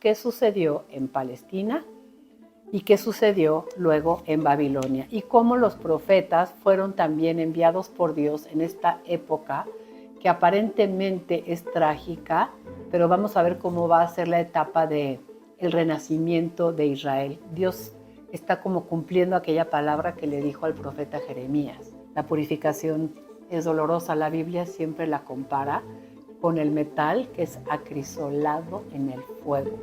qué sucedió en Palestina y qué sucedió luego en Babilonia, y cómo los profetas fueron también enviados por Dios en esta época que aparentemente es trágica, pero vamos a ver cómo va a ser la etapa de el renacimiento de Israel. Dios está como cumpliendo aquella palabra que le dijo al profeta Jeremías. La purificación es dolorosa. La Biblia siempre la compara con el metal que es acrisolado en el fuego.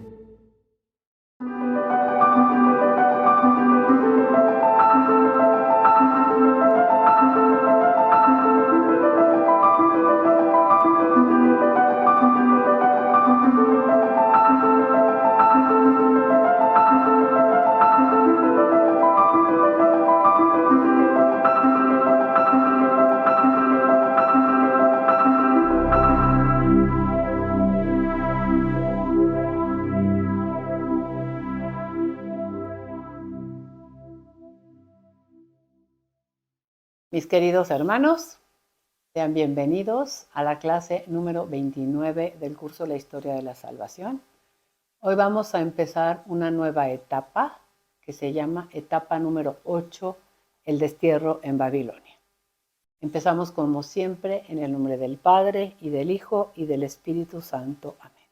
Mis queridos hermanos, sean bienvenidos a la clase número 29 del curso La Historia de la Salvación. Hoy vamos a empezar una nueva etapa que se llama etapa número 8, el destierro en Babilonia. Empezamos como siempre en el nombre del Padre y del Hijo y del Espíritu Santo. Amén.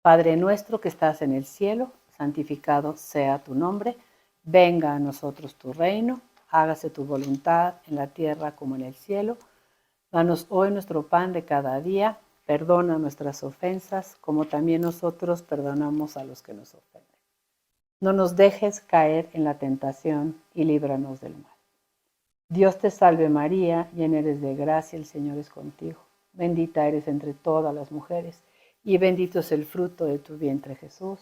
Padre nuestro que estás en el cielo, santificado sea tu nombre. Venga a nosotros tu reino. Hágase tu voluntad en la tierra como en el cielo. Danos hoy nuestro pan de cada día. Perdona nuestras ofensas, como también nosotros perdonamos a los que nos ofenden. No nos dejes caer en la tentación y líbranos del mal. Dios te salve María, llena eres de gracia, el Señor es contigo. Bendita eres entre todas las mujeres, y bendito es el fruto de tu vientre Jesús.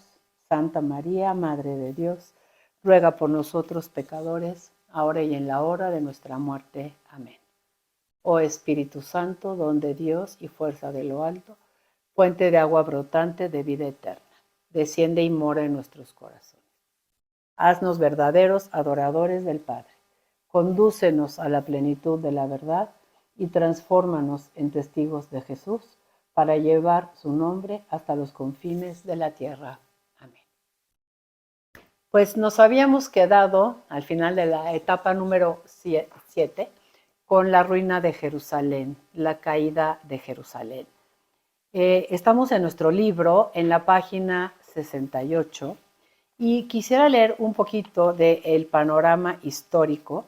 Santa María, Madre de Dios, ruega por nosotros pecadores, ahora y en la hora de nuestra muerte. Amén. Oh Espíritu Santo, don de Dios y fuerza de lo alto, fuente de agua brotante de vida eterna, desciende y mora en nuestros corazones. Haznos verdaderos adoradores del Padre. Condúcenos a la plenitud de la verdad y transfórmanos en testigos de Jesús para llevar su nombre hasta los confines de la tierra. Amén. Pues nos habíamos quedado al final de la etapa número 7 con la ruina de Jerusalén, la caída de Jerusalén. Estamos en nuestro libro, en la página 68, y quisiera leer un poquito del panorama histórico,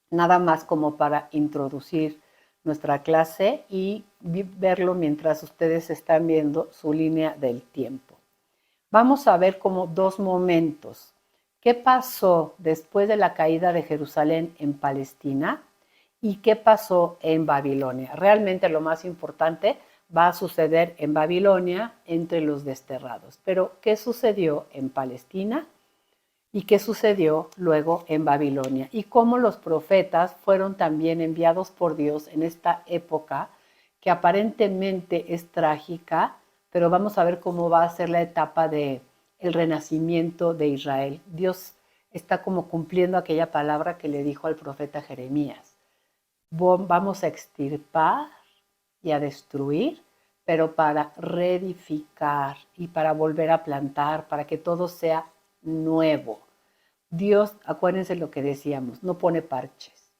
nada más como para introducir nuestra clase y verlo mientras ustedes están viendo su línea del tiempo. Vamos a ver como dos momentos. ¿Qué pasó después de la caída de Jerusalén en Palestina? ¿Y qué pasó en Babilonia? Realmente lo más importante va a suceder en Babilonia entre los desterrados. Pero, ¿qué sucedió en Palestina? ¿Y qué sucedió luego en Babilonia? Y cómo los profetas fueron también enviados por Dios en esta época que aparentemente es trágica, pero vamos a ver cómo va a ser la etapa de el renacimiento de Israel. Dios está como cumpliendo aquella palabra que le dijo al profeta Jeremías. Vamos a extirpar y a destruir, pero para reedificar y para volver a plantar, para que todo sea nuevo. Dios, acuérdense lo que decíamos, no pone parches.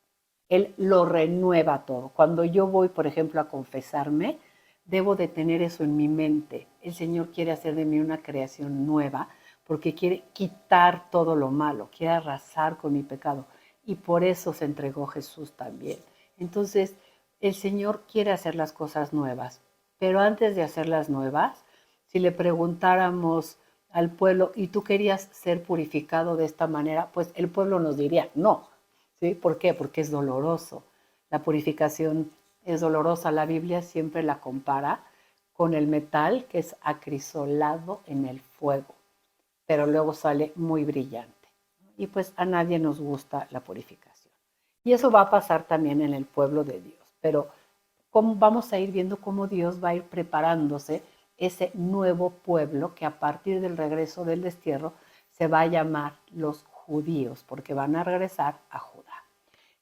Él lo renueva todo. Cuando yo voy, por ejemplo, a confesarme, debo de tener eso en mi mente. El Señor quiere hacer de mí una creación nueva porque quiere quitar todo lo malo, quiere arrasar con mi pecado. Y por eso se entregó Jesús también. Entonces, el Señor quiere hacer las cosas nuevas. Pero antes de hacerlas nuevas, si le preguntáramos al pueblo, ¿y tú querías ser purificado de esta manera? Pues el pueblo nos diría, no. ¿Sí? ¿Por qué? Porque es doloroso. La purificación es dolorosa. La Biblia siempre la compara con el metal que es acrisolado en el fuego, pero luego sale muy brillante. Y pues a nadie nos gusta la purificación. Y eso va a pasar también en el pueblo de Dios. Pero vamos a ir viendo cómo Dios va a ir preparándose ese nuevo pueblo que a partir del regreso del destierro se va a llamar los judíos, porque van a regresar a Judá.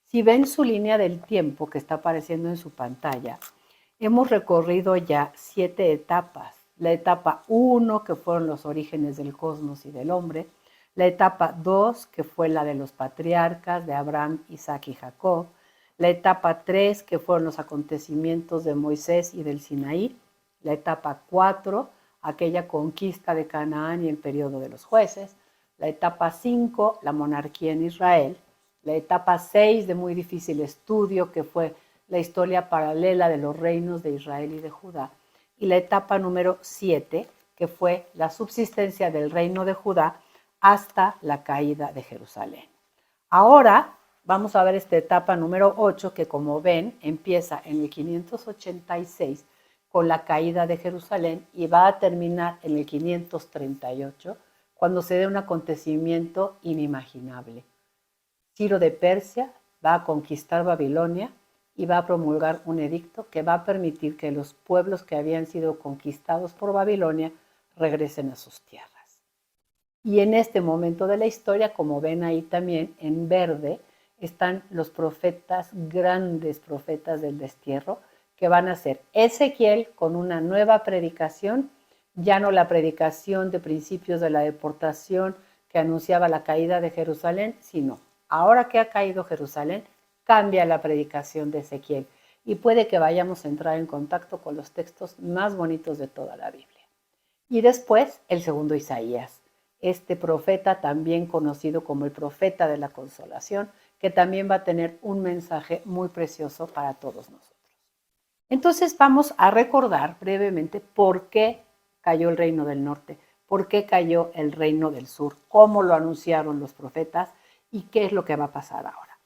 Si ven su línea del tiempo que está apareciendo en su pantalla, hemos recorrido ya 7 etapas la etapa 1, que fueron los orígenes del cosmos y del hombre, la etapa 2, que fue la de los patriarcas de Abraham, Isaac y Jacob, la etapa 3, que fueron los acontecimientos de Moisés y del Sinaí, la etapa 4, aquella conquista de Canaán y el periodo de los jueces, la etapa 5, la monarquía en Israel, la etapa 6 de muy difícil estudio, que fue la historia paralela de los reinos de Israel y de Judá, y la etapa número 7, que fue la subsistencia del reino de Judá hasta la caída de Jerusalén. Ahora vamos a ver esta etapa número 8, que como ven empieza en el 586 con la caída de Jerusalén y va a terminar en el 538 cuando se dé un acontecimiento inimaginable. Ciro de Persia va a conquistar Babilonia y va a promulgar un edicto que va a permitir que los pueblos que habían sido conquistados por Babilonia regresen a sus tierras. Y en este momento de la historia, como ven ahí también en verde, están los profetas, grandes profetas del destierro, que van a ser Ezequiel con una nueva predicación, ya no la predicación de principios de la deportación que anunciaba la caída de Jerusalén, sino ahora que ha caído Jerusalén, cambia la predicación de Ezequiel y puede que vayamos a entrar en contacto con los textos más bonitos de toda la Biblia. Y después el segundo Isaías, este profeta también conocido como el profeta de la consolación, que también va a tener un mensaje muy precioso para todos nosotros. Entonces vamos a recordar brevemente por qué cayó el reino del norte, por qué cayó el reino del sur, cómo lo anunciaron los profetas y qué es lo que va a pasar ahora.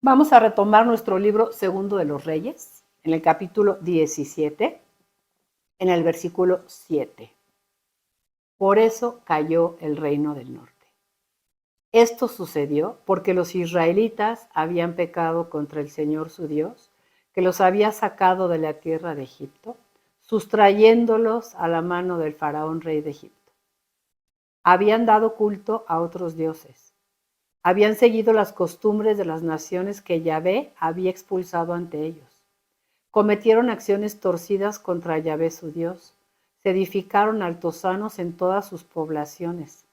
Vamos a retomar nuestro libro Segundo de los Reyes, en el capítulo 17, en el versículo 7. Por eso cayó el reino del norte. Esto sucedió porque los israelitas habían pecado contra el Señor su Dios, que los había sacado de la tierra de Egipto, sustrayéndolos a la mano del faraón rey de Egipto. Habían dado culto a otros dioses. Habían seguido las costumbres de las naciones que Yahvé había expulsado ante ellos. Cometieron acciones torcidas contra Yahvé su Dios. Se edificaron altosanos en todas sus poblaciones.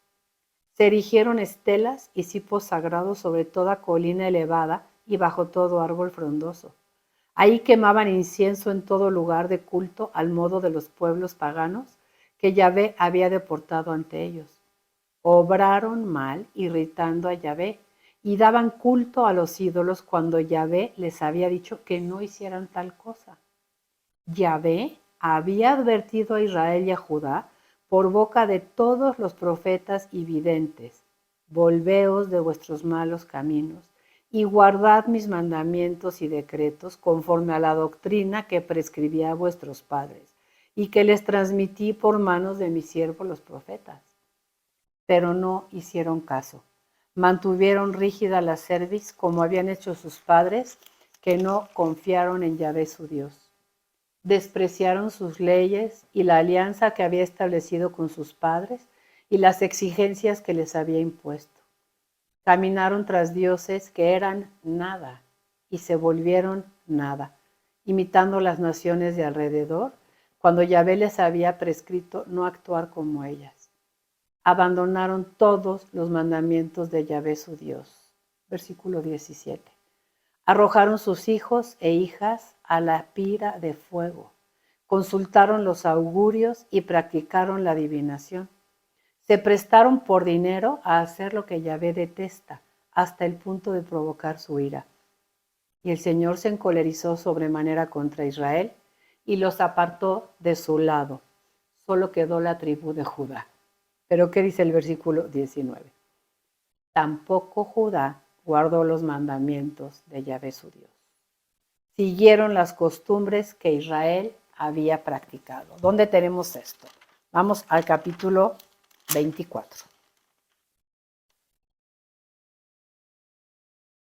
Se erigieron estelas y cipos sagrados sobre toda colina elevada y bajo todo árbol frondoso. Ahí quemaban incienso en todo lugar de culto al modo de los pueblos paganos que Yahvé había deportado ante ellos. Obraron mal, irritando a Yahvé, y daban culto a los ídolos cuando Yahvé les había dicho que no hicieran tal cosa. Yahvé había advertido a Israel y a Judá por boca de todos los profetas y videntes: volveos de vuestros malos caminos y guardad mis mandamientos y decretos conforme a la doctrina que prescribí a vuestros padres y que les transmití por manos de mis siervos los profetas. Pero no hicieron caso. Mantuvieron rígida la cerviz como habían hecho sus padres, que no confiaron en Yahvé su Dios. Despreciaron sus leyes y la alianza que había establecido con sus padres y las exigencias que les había impuesto. Caminaron tras dioses que eran nada y se volvieron nada, imitando las naciones de alrededor cuando Yahvé les había prescrito no actuar como ellas. Abandonaron todos los mandamientos de Yahvé su Dios. Versículo 17. Arrojaron sus hijos e hijas a la pira de fuego. Consultaron los augurios y practicaron la adivinación. Se prestaron por dinero a hacer lo que Yahvé detesta, hasta el punto de provocar su ira. Y el Señor se encolerizó sobremanera contra Israel y los apartó de su lado. Solo quedó la tribu de Judá. Pero ¿qué dice el versículo 19? Tampoco Judá guardó los mandamientos de Yahvé su Dios. Siguieron las costumbres que Israel había practicado. ¿Dónde tenemos esto? Vamos al capítulo 24.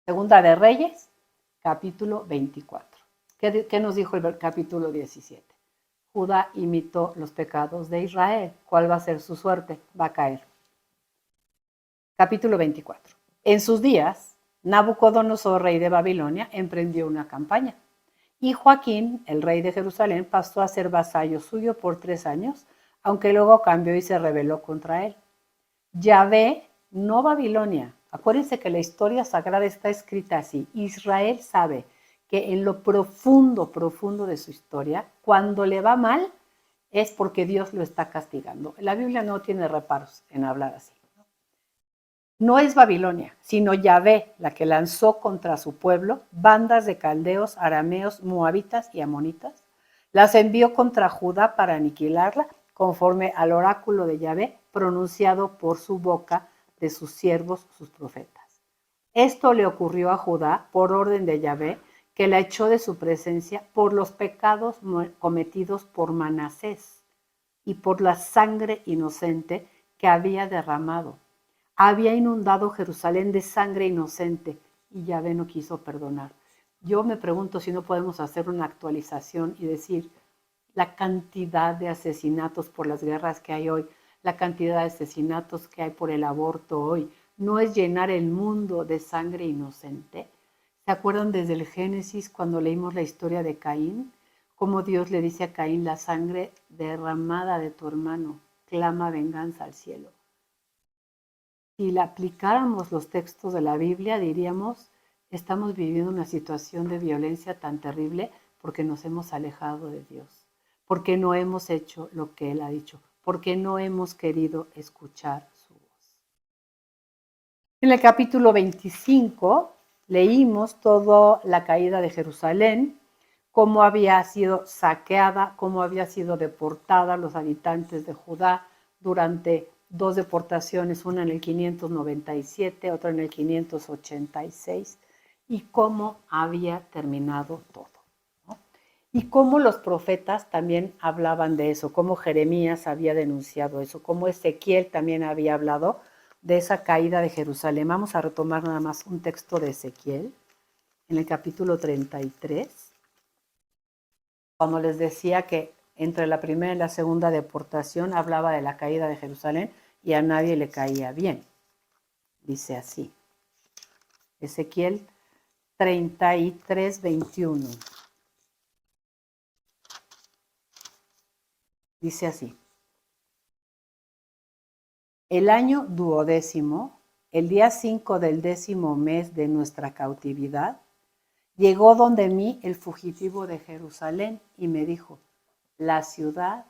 Segunda de Reyes, capítulo 24. ¿Qué nos dijo el capítulo 17? Judá imitó los pecados de Israel. ¿Cuál va a ser su suerte? Va a caer. Capítulo 24. En sus días, Nabucodonosor, rey de Babilonia, emprendió una campaña Y Joaquín, el rey de Jerusalén, pasó a ser vasallo suyo por 3 años, aunque luego cambió y se rebeló contra él. Yahvé, no Babilonia. Acuérdense que la historia sagrada está escrita así. Israel sabe que en lo profundo, profundo de su historia, cuando le va mal, es porque Dios lo está castigando. La Biblia no tiene reparos en hablar así. No es Babilonia, sino Yahvé la que lanzó contra su pueblo bandas de caldeos, arameos, moabitas y amonitas. Las envió contra Judá para aniquilarla, conforme al oráculo de Yahvé pronunciado por su boca de sus siervos, sus profetas. Esto le ocurrió a Judá por orden de Yahvé, que la echó de su presencia por los pecados cometidos por Manasés y por la sangre inocente que había derramado. Había inundado Jerusalén de sangre inocente y Yahvé no quiso perdonar. Yo me pregunto si no podemos hacer una actualización y decir la cantidad de asesinatos por las guerras que hay hoy, la cantidad de asesinatos que hay por el aborto hoy, no es llenar el mundo de sangre inocente. ¿Se acuerdan desde el Génesis cuando leímos la historia de Caín? Cómo Dios le dice a Caín, la sangre derramada de tu hermano clama venganza al cielo. Si le aplicáramos los textos de la Biblia, diríamos, estamos viviendo una situación de violencia tan terrible porque nos hemos alejado de Dios, porque no hemos hecho lo que Él ha dicho, porque no hemos querido escuchar su voz. En el capítulo 25 leímos toda la caída de Jerusalén, cómo había sido saqueada, cómo había sido deportada los habitantes de Judá durante 2 deportaciones, una en el 597, otra en el 586, y cómo había terminado todo, ¿no? Y cómo los profetas también hablaban de eso, cómo Jeremías había denunciado eso, cómo Ezequiel también había hablado de esa caída de Jerusalén. Vamos a retomar nada más un texto de Ezequiel, en el capítulo 33, cuando les decía que entre la primera y la segunda deportación hablaba de la caída de Jerusalén y a nadie le caía bien. Dice así, Ezequiel 33, 21. Dice así, el año 12º, el día 5 del 10º mes de nuestra cautividad, llegó donde mí el fugitivo de Jerusalén y me dijo, la ciudad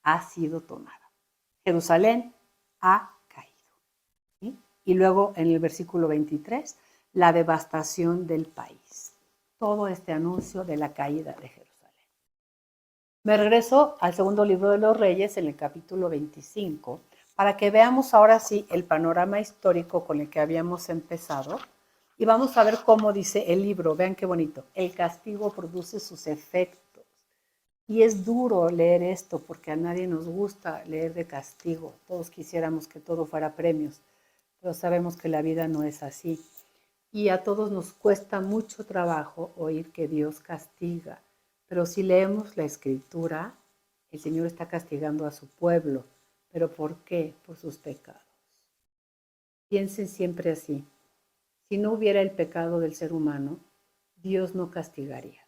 ha sido tomada. Jerusalén ha caído. ¿Sí? Y luego en el versículo 23, la devastación del país. Todo este anuncio de la caída de Jerusalén. Me regreso al segundo libro de los Reyes, en el capítulo 25, para que veamos ahora sí el panorama histórico con el que habíamos empezado. Y vamos a ver cómo dice el libro. Vean qué bonito. El castigo produce sus efectos. Y es duro leer esto porque a nadie nos gusta leer de castigo. Todos quisiéramos que todo fuera premios, pero sabemos que la vida no es así. Y a todos nos cuesta mucho trabajo oír que Dios castiga. Pero si leemos la Escritura, el Señor está castigando a su pueblo. ¿Pero por qué? Por sus pecados. Piensen siempre así. Si no hubiera el pecado del ser humano, Dios no castigaría.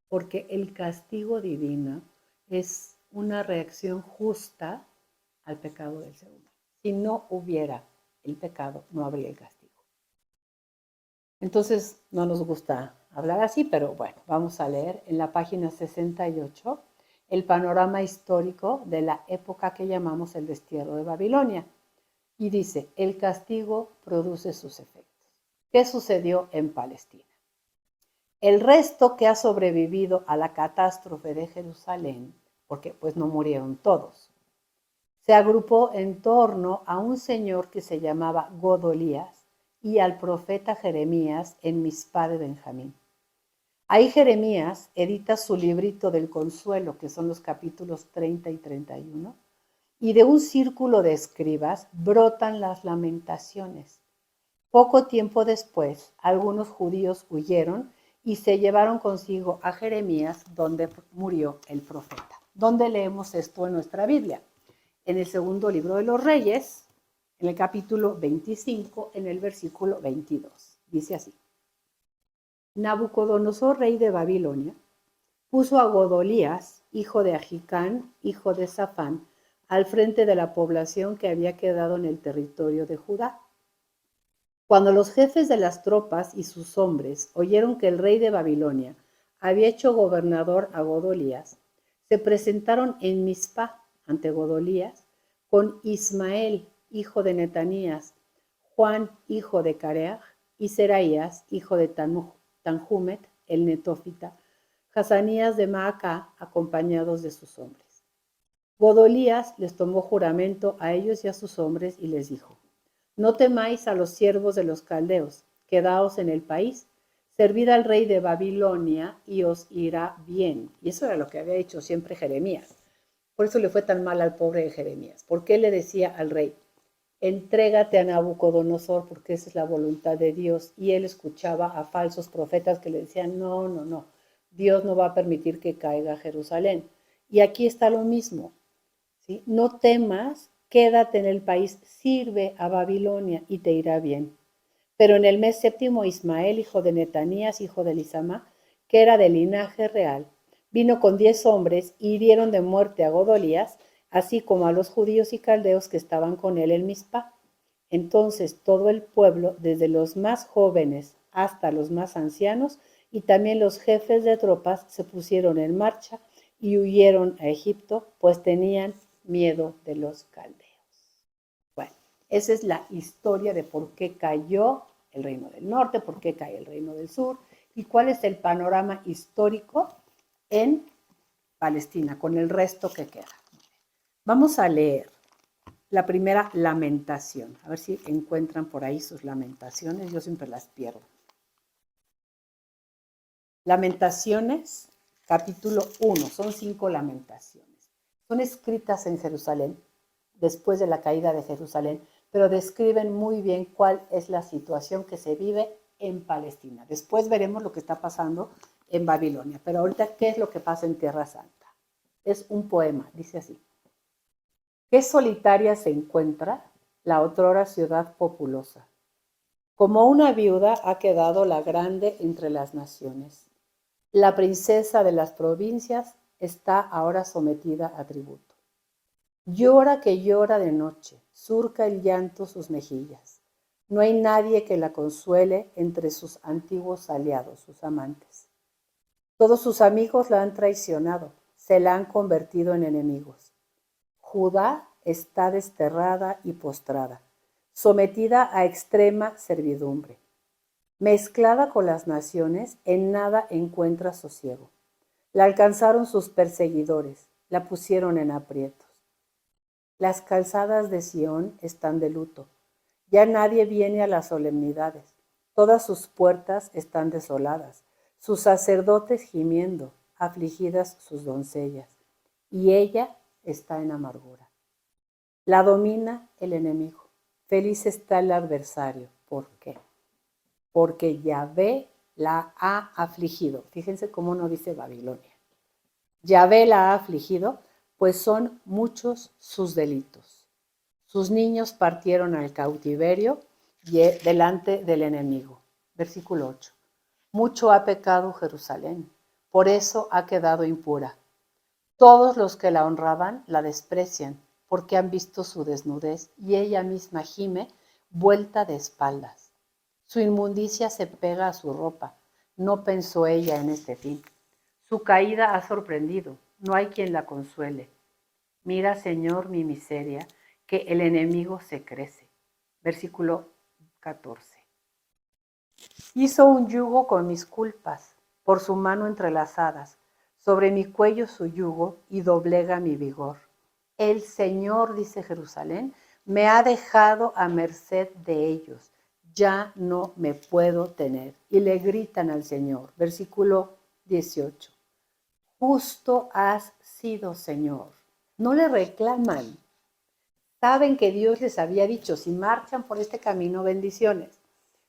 Porque el castigo divino es una reacción justa al pecado del ser humano. Si no hubiera el pecado, no habría el castigo. Entonces, no nos gusta hablar así, pero bueno, vamos a leer en la página 68 el panorama histórico de la época que llamamos el destierro de Babilonia. Y dice, el castigo produce sus efectos. ¿Qué sucedió en Palestina? El resto que ha sobrevivido a la catástrofe de Jerusalén, porque pues no murieron todos, se agrupó en torno a un señor que se llamaba Godolías y al profeta Jeremías en Mizpá de Benjamín. Ahí Jeremías edita su librito del consuelo, que son los capítulos 30 y 31, y de un círculo de escribas brotan las lamentaciones. Poco tiempo después, algunos judíos huyeron y se llevaron consigo a Jeremías, donde murió el profeta. ¿Dónde leemos esto en nuestra Biblia? En el segundo libro de los Reyes, en el capítulo 25, en el versículo 22. Dice así. Nabucodonosor, rey de Babilonia, puso a Godolías, hijo de Agicán, hijo de Safán, al frente de la población que había quedado en el territorio de Judá. Cuando los jefes de las tropas y sus hombres oyeron que el rey de Babilonia había hecho gobernador a Godolías, se presentaron en Mizpá ante Godolías con Ismael, hijo de Netanías, Juan, hijo de Careaj, y Seraías, hijo de Tanhumet, el netófita, Hazanías de Maacá, acompañados de sus hombres. Godolías les tomó juramento a ellos y a sus hombres y les dijo: no temáis a los siervos de los caldeos, quedaos en el país, servid al rey de Babilonia y os irá bien. Y eso era lo que había hecho siempre Jeremías. Por eso le fue tan mal al pobre Jeremías. Porque él le decía al rey: entrégate a Nabucodonosor, porque esa es la voluntad de Dios. Y él escuchaba a falsos profetas que le decían: no, no, no, Dios no va a permitir que caiga Jerusalén. Y aquí está lo mismo, ¿sí? No temas, quédate en el país, sirve a Babilonia y te irá bien. Pero en el mes séptimo, Ismael, hijo de Netanías, hijo de Elisama, que era de linaje real, vino con 10 hombres y hirieron de muerte a Godolías, así como a los judíos y caldeos que estaban con él en Mizpá. Entonces todo el pueblo, desde los más jóvenes hasta los más ancianos, y también los jefes de tropas, se pusieron en marcha y huyeron a Egipto, pues tenían miedo de los caldeos. Bueno, esa es la historia de por qué cayó el reino del norte, por qué cae el reino del sur y cuál es el panorama histórico en Palestina, con el resto que queda. Vamos a leer la primera lamentación. A ver si encuentran por ahí sus lamentaciones. Yo siempre las pierdo. Lamentaciones, capítulo 1. Son 5 lamentaciones. Son escritas en Jerusalén, después de la caída de Jerusalén, pero describen muy bien cuál es la situación que se vive en Palestina. Después veremos lo que está pasando en Babilonia, pero ahorita, ¿qué es lo que pasa en Tierra Santa? Es un poema, dice así: qué solitaria se encuentra la otrora ciudad populosa. Como una viuda ha quedado la grande entre las naciones. La princesa de las provincias está ahora sometida a tributo. Llora que llora de noche, surca el llanto sus mejillas. No hay nadie que la consuele entre sus antiguos aliados, sus amantes. Todos sus amigos la han traicionado, se la han convertido en enemigos. Judá está desterrada y postrada, sometida a extrema servidumbre. Mezclada con las naciones, en nada encuentra sosiego. La alcanzaron sus perseguidores, la pusieron en aprietos. Las calzadas de Sión están de luto. Ya nadie viene a las solemnidades. Todas sus puertas están desoladas, sus sacerdotes gimiendo, afligidas sus doncellas. Y ella está en amargura. La domina el enemigo. Feliz está el adversario. ¿Por qué? Porque Yahvé la ha afligido. Fíjense cómo no dice Babilonia. Yahvé la ha afligido, pues son muchos sus delitos. Sus niños partieron al cautiverio delante del enemigo. Versículo 8. Mucho ha pecado Jerusalén, por eso ha quedado impura. Todos los que la honraban la desprecian, porque han visto su desnudez, y ella misma gime, vuelta de espaldas. Su inmundicia se pega a su ropa. No pensó ella en este fin. Su caída ha sorprendido. No hay quien la consuele. Mira, Señor, mi miseria, que el enemigo se crece. Versículo 14. Hizo un yugo con mis culpas, por su mano entrelazadas. Sobre mi cuello su yugo y doblega mi vigor. El Señor, dice Jerusalén, me ha dejado a merced de ellos. Ya no me puedo tener. Y le gritan al Señor. Versículo 18. Justo has sido, Señor. No le reclaman. Saben que Dios les había dicho: si marchan por este camino, bendiciones.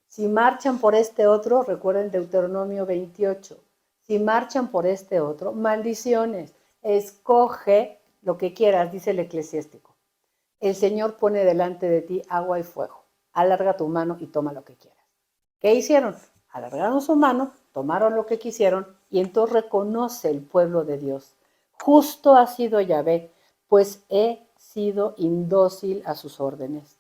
Si marchan por este otro, recuerden Deuteronomio 28. Si marchan por este otro, maldiciones. Escoge lo que quieras, dice el eclesiástico. El Señor pone delante de ti agua y fuego. Alarga tu mano y toma lo que quieras. ¿Qué hicieron? alargaron su mano, tomaron lo que quisieron y entonces reconoce el pueblo de Dios. Justo ha sido Yahvé, pues he sido indócil a sus órdenes.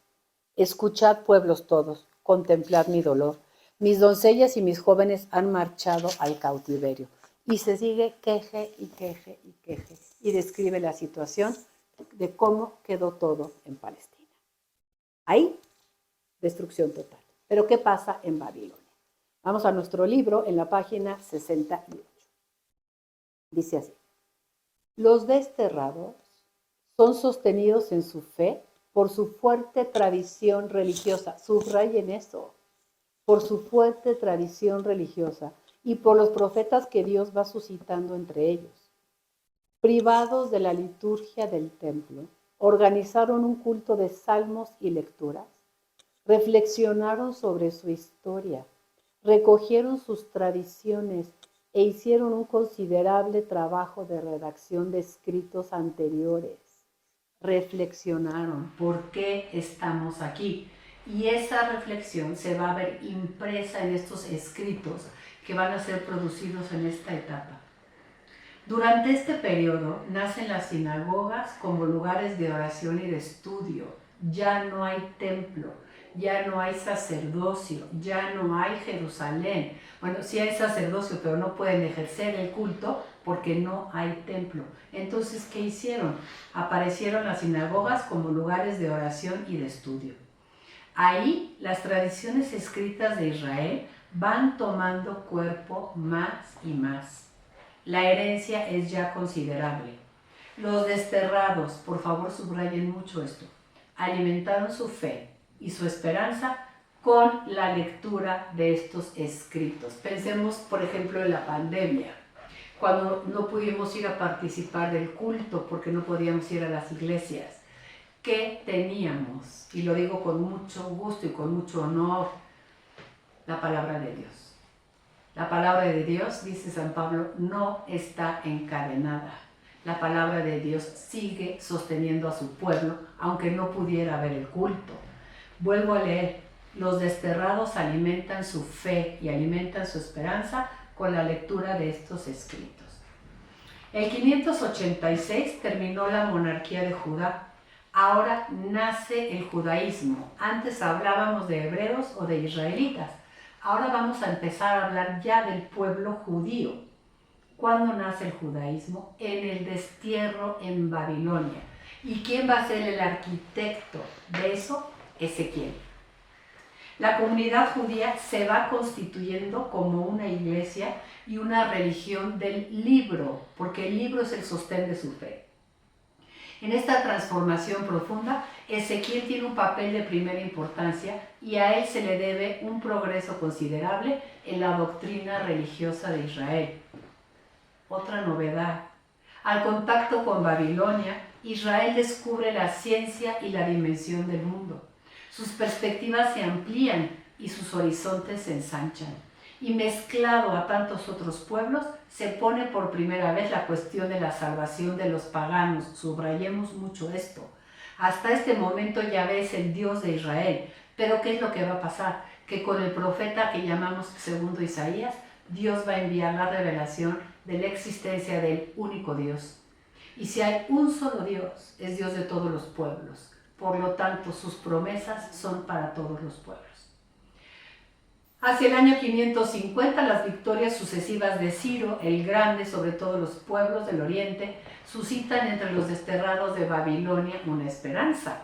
Escuchad, pueblos todos, contemplad mi dolor. Mis doncellas y mis jóvenes han marchado al cautiverio. Y se sigue queje y queje y queje. Y describe la situación de cómo quedó todo en Palestina. Ahí, destrucción total. Pero ¿qué pasa en Babilonia? Vamos a nuestro libro en la página 68. Dice así: los desterrados son sostenidos en su fe por su fuerte tradición religiosa. Subrayen eso. Por su fuerte tradición religiosa y por los profetas que Dios va suscitando entre ellos. Privados de la liturgia del templo, organizaron un culto de salmos y lecturas, reflexionaron sobre su historia, recogieron sus tradiciones e hicieron un considerable trabajo de redacción de escritos anteriores. Reflexionaron por qué estamos aquí. Y esa reflexión se va a ver impresa en estos escritos que van a ser producidos en esta etapa. Durante este periodo nacen las sinagogas como lugares de oración y de estudio. Ya no hay templo, ya no hay sacerdocio, ya no hay Jerusalén. Bueno, sí hay sacerdocio, pero no pueden ejercer el culto porque no hay templo. Entonces, ¿qué hicieron? Aparecieron las sinagogas como lugares de oración y de estudio. Ahí las tradiciones escritas de Israel van tomando cuerpo más y más. La herencia es ya considerable. Los desterrados, por favor subrayen mucho esto, alimentaron su fe y su esperanza con la lectura de estos escritos. Pensemos, por ejemplo, en la pandemia, cuando no pudimos ir a participar del culto porque no podíamos ir a las iglesias. ¿Qué teníamos? Y lo digo con mucho gusto y con mucho honor, la palabra de Dios. La palabra de Dios, dice San Pablo, no está encadenada. La palabra de Dios sigue sosteniendo a su pueblo, aunque no pudiera haber el culto. Vuelvo a leer: los desterrados alimentan su fe y alimentan su esperanza con la lectura de estos escritos. El 586 terminó la monarquía de Judá. Ahora nace el judaísmo. Antes hablábamos de hebreos o de israelitas. Ahora vamos a empezar a hablar ya del pueblo judío. ¿Cuándo nace el judaísmo? En el destierro en Babilonia. ¿Y quién va a ser el arquitecto de eso? Ezequiel. La comunidad judía se va constituyendo como una iglesia y una religión del libro, porque el libro es el sostén de su fe. En esta transformación profunda, Ezequiel tiene un papel de primera importancia y a él se le debe un progreso considerable en la doctrina religiosa de Israel. Otra novedad: al contacto con Babilonia, Israel descubre la ciencia y la dimensión del mundo. Sus perspectivas se amplían y sus horizontes se ensanchan. Y mezclado a tantos otros pueblos, se pone por primera vez la cuestión de la salvación de los paganos. Subrayemos mucho esto. Hasta este momento Yahvé es el Dios de Israel. Pero ¿qué es lo que va a pasar? Que con el profeta que llamamos segundo Isaías, Dios va a enviar la revelación de la existencia del único Dios. Y si hay un solo Dios, es Dios de todos los pueblos. Por lo tanto, sus promesas son para todos los pueblos. Hacia el año 550, las victorias sucesivas de Ciro el Grande sobre todos los pueblos del oriente suscitan entre los desterrados de Babilonia una esperanza.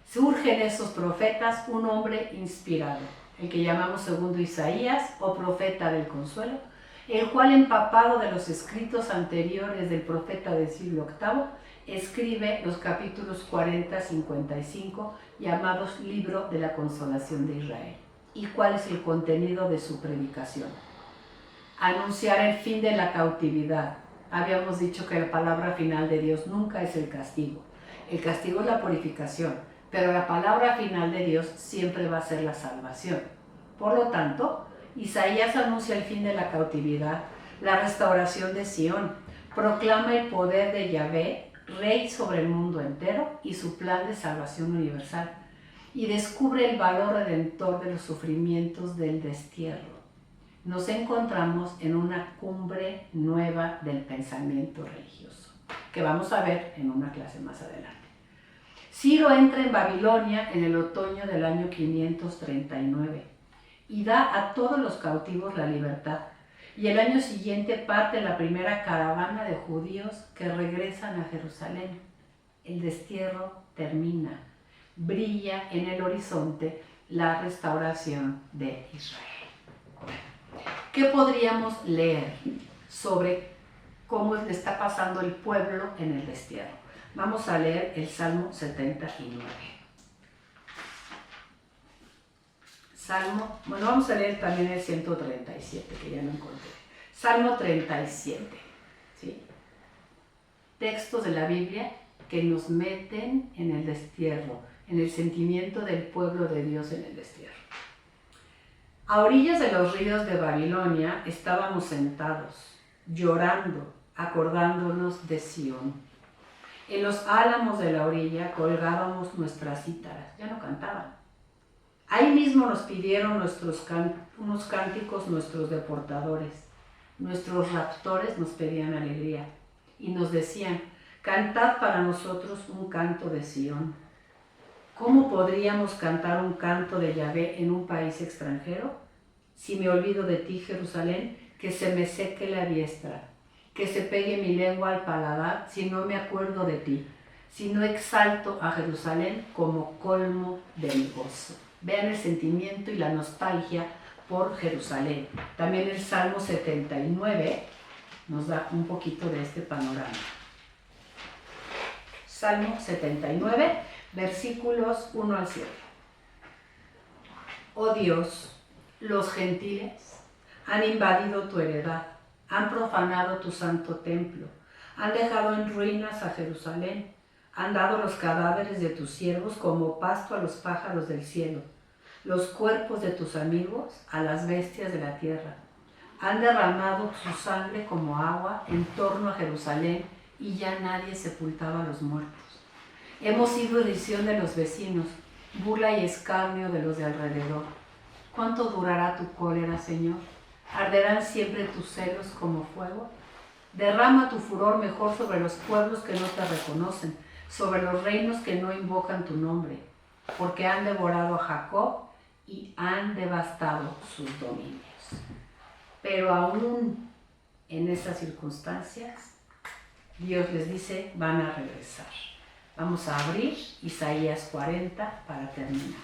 Surge en esos profetas un hombre inspirado, el que llamamos segundo Isaías o profeta del consuelo, el cual, empapado de los escritos anteriores del profeta del siglo VIII, escribe los capítulos 40-55 llamados Libro de la Consolación de Israel. ¿Y cuál es el contenido de su predicación? Anunciar el fin de la cautividad. Habíamos dicho que la palabra final de Dios nunca es el castigo. El castigo es la purificación, pero la palabra final de Dios siempre va a ser la salvación. Por lo tanto, Isaías anuncia el fin de la cautividad, la restauración de Sión, proclama el poder de Yahvé, Rey sobre el mundo entero, y su plan de salvación universal. y descubre el valor redentor de los sufrimientos del destierro. Nos encontramos en una cumbre nueva del pensamiento religioso, que vamos a ver en una clase más adelante. Ciro entra en Babilonia en el otoño del año 539 y da a todos los cautivos la libertad. Y el año siguiente parte la primera caravana de judíos que regresan a Jerusalén. El destierro termina. Brilla en el horizonte la restauración de Israel. ¿Qué podríamos leer sobre cómo le está pasando el pueblo en el destierro? Vamos a leer el Salmo 79. Vamos a leer también el 137, que ya lo encontré. Salmo 37, ¿sí? Textos de la Biblia que nos meten en el destierro, en el sentimiento del pueblo de Dios en el destierro. A orillas de los ríos de Babilonia estábamos sentados, llorando, acordándonos de Sión. En los álamos de la orilla colgábamos nuestras cítaras, ya no cantaban. Ahí mismo nos pidieron unos cánticos nuestros deportadores. Nuestros raptores nos pedían alegría y nos decían: cantad para nosotros un canto de Sión. ¿Cómo podríamos cantar un canto de Yahvé en un país extranjero? Si me olvido de ti, Jerusalén, que se me seque la diestra, que se pegue mi lengua al paladar si no me acuerdo de ti, si no exalto a Jerusalén como colmo de mi gozo. Vean el sentimiento y la nostalgia por Jerusalén. También el Salmo 79 nos da un poquito de este panorama. Salmo 79, versículos 1 al 7. Oh Dios, los gentiles han invadido tu heredad, han profanado tu santo templo, han dejado en ruinas a Jerusalén, han dado los cadáveres de tus siervos como pasto a los pájaros del cielo, los cuerpos de tus amigos a las bestias de la tierra. Han derramado su sangre como agua en torno a Jerusalén y ya nadie sepultaba a los muertos. Hemos sido irrisión de los vecinos, burla y escarnio de los de alrededor. ¿Cuánto durará tu cólera, Señor? ¿Arderán siempre tus celos como fuego? Derrama tu furor mejor sobre los pueblos que no te reconocen, sobre los reinos que no invocan tu nombre, porque han devorado a Jacob y han devastado sus dominios. Pero aún en esas circunstancias, Dios les dice: van a regresar. Vamos a abrir Isaías 40 para terminar.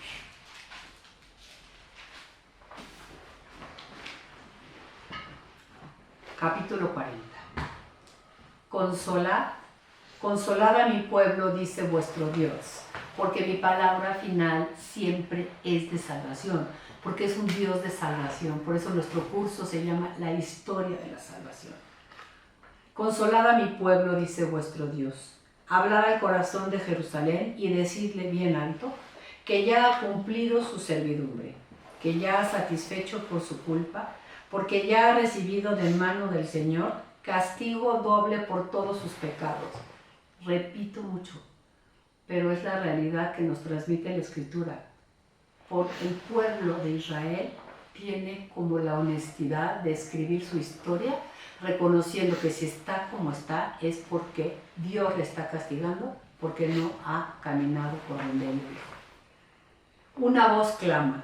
Capítulo 40. Consolad a mi pueblo, dice vuestro Dios, porque mi palabra final siempre es de salvación, porque es un Dios de salvación. Por eso nuestro curso se llama La historia de la salvación. Consolad a mi pueblo, dice vuestro Dios. Hablad al corazón de Jerusalén y decidle bien alto que ya ha cumplido su servidumbre, que ya ha satisfecho por su culpa, porque ya ha recibido de mano del Señor castigo doble por todos sus pecados. Repito mucho, pero es la realidad que nos transmite la Escritura. Porque el pueblo de Israel tiene como la honestidad de escribir su historia, reconociendo que si está como está es porque Dios le está castigando, porque no ha caminado por donde él dijo. Una voz clama: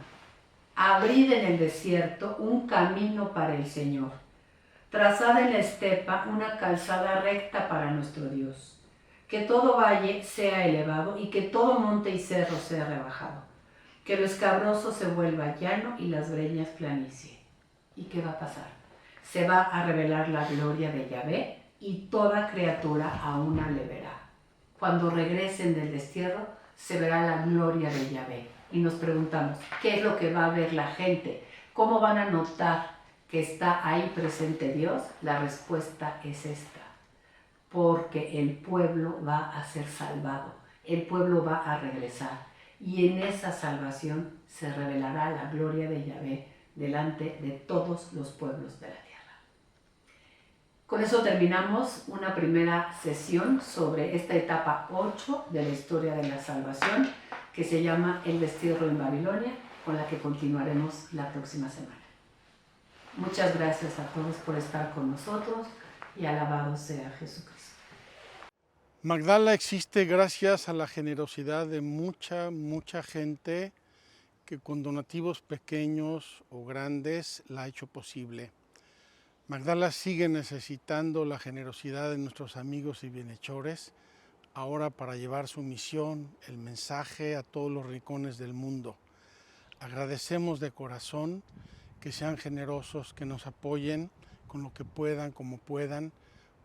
abrid en el desierto un camino para el Señor, trazad en la estepa una calzada recta para nuestro Dios. Que todo valle sea elevado y que todo monte y cerro sea rebajado. Que lo escabroso se vuelva llano y las breñas planicie. ¿Y qué va a pasar? Se va a revelar la gloria de Yahvé y toda criatura a una le verá. Cuando regresen del destierro, se verá la gloria de Yahvé. Y nos preguntamos, ¿qué es lo que va a ver la gente? ¿Cómo van a notar que está ahí presente Dios? La respuesta es esta: porque el pueblo va a ser salvado, el pueblo va a regresar, y en esa salvación se revelará la gloria de Yahvé delante de todos los pueblos de la tierra. Con eso terminamos una primera sesión sobre esta etapa 8 de la historia de la salvación, que se llama El destierro en Babilonia, con la que continuaremos la próxima semana. Muchas gracias a todos por estar con nosotros y alabado sea Jesucristo. Magdala existe gracias a la generosidad de mucha gente que con donativos pequeños o grandes la ha hecho posible. Magdala sigue necesitando la generosidad de nuestros amigos y bienhechores ahora para llevar su misión, el mensaje a todos los rincones del mundo. Agradecemos de corazón que sean generosos, que nos apoyen con lo que puedan, como puedan,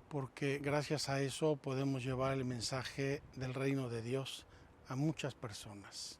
porque gracias a eso podemos llevar el mensaje del reino de Dios a muchas personas.